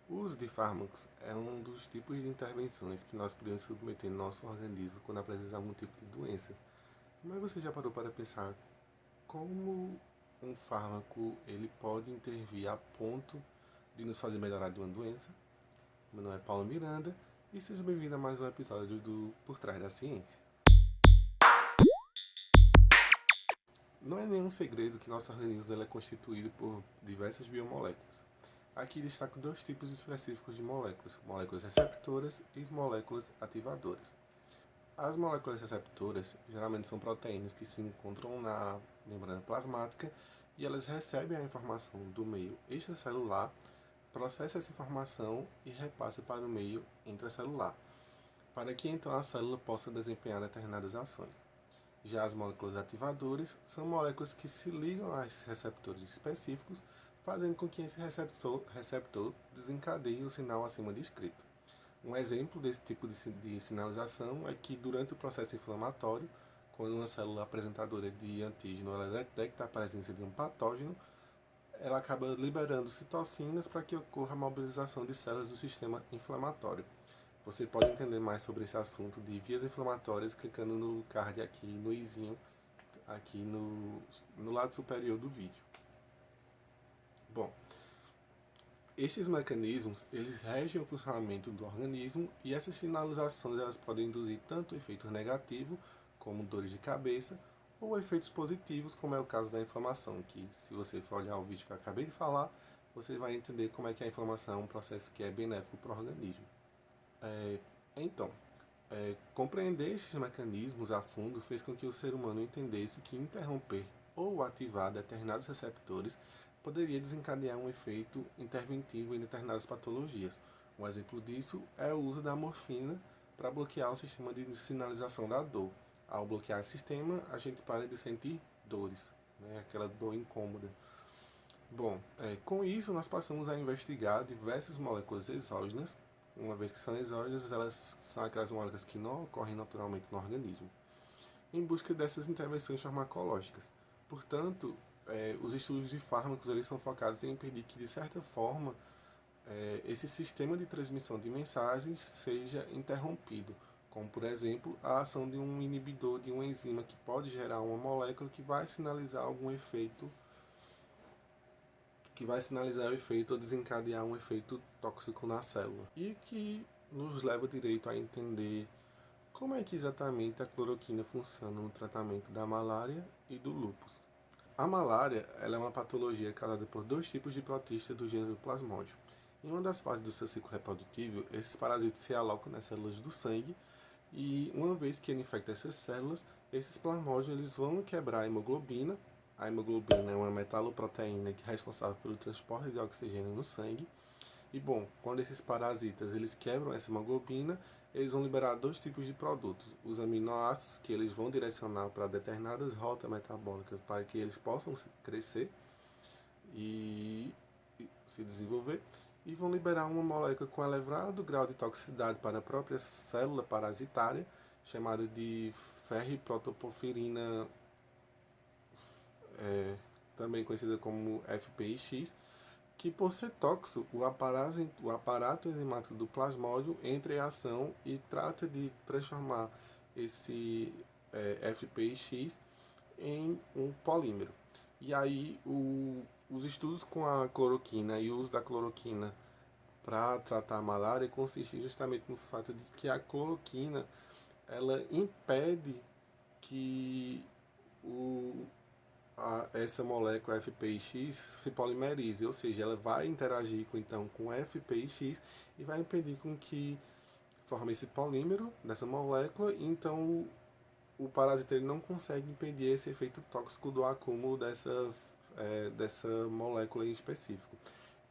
O uso de fármacos é um dos tipos de intervenções que nós podemos submeter no nosso organismo quando apresenta algum tipo de doença. Mas você já parou para pensar como um fármaco ele pode intervir a ponto de nos fazer melhorar de uma doença? Meu nome é Paulo Miranda e seja bem-vindo a mais um episódio do Por Trás da Ciência. Não é nenhum segredo que nosso organismo ele é constituído por diversas biomoléculas. Aqui destaco dois tipos específicos de moléculas: moléculas receptoras e moléculas ativadoras. As moléculas receptoras geralmente são proteínas que se encontram na membrana plasmática e elas recebem a informação do meio extracelular, processam essa informação e repassam para o meio intracelular, para que então a célula possa desempenhar determinadas ações. Já as moléculas ativadoras são moléculas que se ligam a esses receptores específicos, fazendo com que esse receptor desencadeie o sinal acima descrito. Um exemplo desse tipo de sinalização é que durante o processo inflamatório, quando uma célula apresentadora de antígeno ela detecta a presença de um patógeno, ela acaba liberando citocinas para que ocorra a mobilização de células do sistema inflamatório. Você pode entender mais sobre esse assunto de vias inflamatórias clicando no card aqui, no izinho, aqui no lado superior do vídeo. Bom, estes mecanismos, eles regem o funcionamento do organismo e essas sinalizações elas podem induzir tanto efeitos negativos, como dores de cabeça, ou efeitos positivos, como é o caso da inflamação, que se você for olhar o vídeo que eu acabei de falar, você vai entender como é que a inflamação é um processo que é benéfico para o organismo. É, então, compreender esses mecanismos a fundo fez com que o ser humano entendesse que interromper ou ativar determinados receptores poderia desencadear um efeito interventivo em determinadas patologias. Um exemplo disso é o uso da morfina para bloquear o sistema de sinalização da dor. Ao bloquear o sistema, a gente para de sentir dores, né? Aquela dor incômoda. Bom, com isso nós passamos a investigar diversas moléculas exógenas. Uma vez que são exógenas, elas são aquelas moléculas que não ocorrem naturalmente no organismo, em busca dessas intervenções farmacológicas. Portanto, os estudos de fármacos eles são focados em impedir que, de certa forma, esse sistema de transmissão de mensagens seja interrompido, como, por exemplo, a ação de um inibidor de uma enzima que pode gerar uma molécula que vai sinalizar o efeito ou desencadear um efeito tóxico na célula. E que nos leva direito a entender como é que exatamente a cloroquina funciona no tratamento da malária e do lúpus. A malária ela é uma patologia causada por dois tipos de protistas do gênero Plasmodium. Em uma das fases do seu ciclo reprodutivo, esses parasitas se alocam nas células do sangue e, uma vez que ele infecta essas células, esses plasmódios eles vão quebrar a hemoglobina. A hemoglobina é uma metaloproteína que é responsável pelo transporte de oxigênio no sangue. E bom, quando esses parasitas eles quebram essa hemoglobina, eles vão liberar dois tipos de produtos. Os aminoácidos, que eles vão direcionar para determinadas rotas metabólicas para que eles possam crescer e se desenvolver, e vão liberar uma molécula com elevado grau de toxicidade para a própria célula parasitária, chamada de ferriprotoporfirina, também conhecida como FPIX, que por ser tóxico, o aparato enzimático do plasmódio entra em ação e trata de transformar esse FPX em um polímero. E aí os estudos com a cloroquina e o uso da cloroquina para tratar a malária consistem justamente no fato de que a cloroquina ela impede que o, essa molécula FPX se polimerize, ou seja, ela vai interagir com FPX e vai impedir com que forme esse polímero dessa molécula, e então o parasita ele não consegue impedir esse efeito tóxico do acúmulo dessa molécula em específico.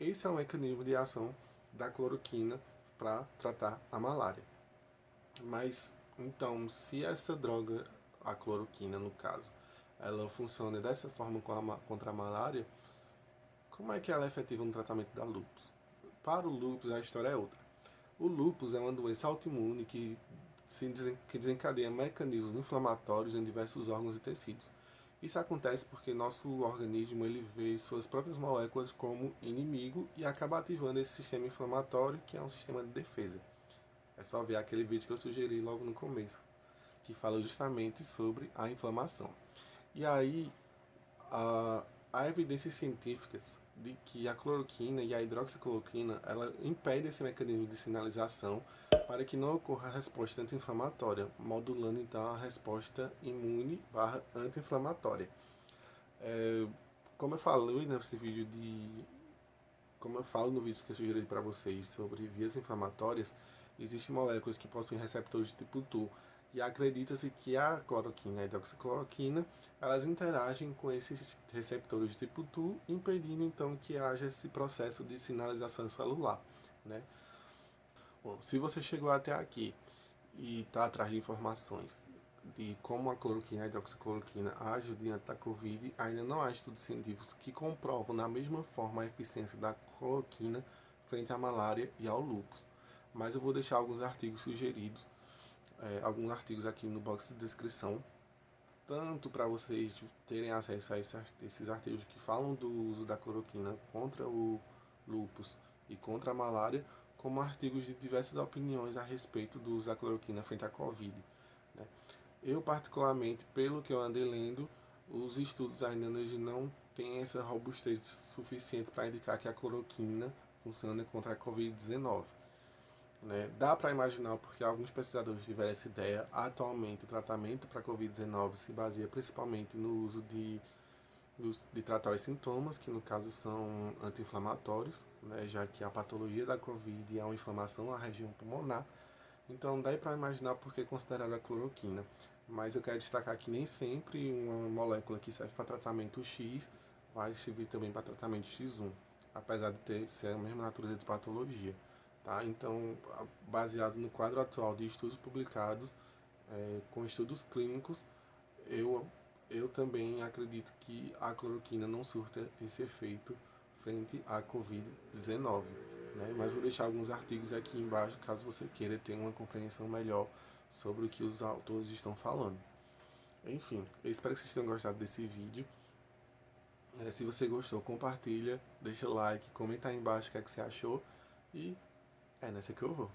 Esse é o mecanismo de ação da cloroquina para tratar a malária. Mas, então, se essa droga, a cloroquina no caso, ela funciona dessa forma contra a malária, como é que ela é efetiva no tratamento da lúpus? Para o lúpus, a história é outra. O lúpus é uma doença autoimune que desencadeia mecanismos inflamatórios em diversos órgãos e tecidos. Isso acontece porque nosso organismo ele vê suas próprias moléculas como inimigo e acaba ativando esse sistema inflamatório, que é um sistema de defesa. É só ver aquele vídeo que eu sugeri logo no começo, que fala justamente sobre a inflamação. E aí, há evidências científicas de que a cloroquina e a hidroxicloroquina ela impede esse mecanismo de sinalização para que não ocorra a resposta anti-inflamatória, modulando então a resposta imune barra anti-inflamatória. Como eu falei nesse vídeo como eu falo no vídeo que eu sugeri para vocês sobre vias inflamatórias, existem moléculas que possuem receptores de tipo Tu e acredita-se que a cloroquina e a hidroxicloroquina elas interagem com esses receptores de tipo Tu, impedindo então que haja esse processo de sinalização celular, né? Bom, se você chegou até aqui e está atrás de informações de como a cloroquina e a hidroxicloroquina agem diante da Covid, ainda não há estudos científicos que comprovam da mesma forma a eficiência da cloroquina frente à malária e ao lúpus. Mas eu vou deixar alguns artigos sugeridos, alguns artigos aqui no box de descrição, tanto para vocês terem acesso a esses artigos que falam do uso da cloroquina contra o lúpus e contra a malária, como artigos de diversas opiniões a respeito do uso da cloroquina frente à Covid, né? Eu, particularmente, pelo que eu andei lendo, os estudos ainda não têm essa robustez suficiente para indicar que a cloroquina funciona contra a Covid-19. Né? Dá para imaginar porque alguns pesquisadores tiveram essa ideia. Atualmente, o tratamento para a Covid-19 se baseia principalmente no uso de tratar os sintomas, que no caso são anti-inflamatórios, né? Já que a patologia da Covid é uma inflamação na região pulmonar. Então dá para imaginar por que considerar a cloroquina. Mas eu quero destacar que nem sempre uma molécula que serve para tratamento X vai servir também para tratamento X1, apesar de ser a mesma natureza de patologia. Tá? Então, baseado no quadro atual de estudos publicados, com estudos clínicos, eu, eu também acredito que a cloroquina não surta esse efeito frente à Covid-19. Né? Mas vou deixar alguns artigos aqui embaixo, caso você queira ter uma compreensão melhor sobre o que os autores estão falando. Enfim, eu espero que vocês tenham gostado desse vídeo. Se você gostou, compartilha, deixa like, comenta aí embaixo o que é que você achou. E é nessa que eu vou.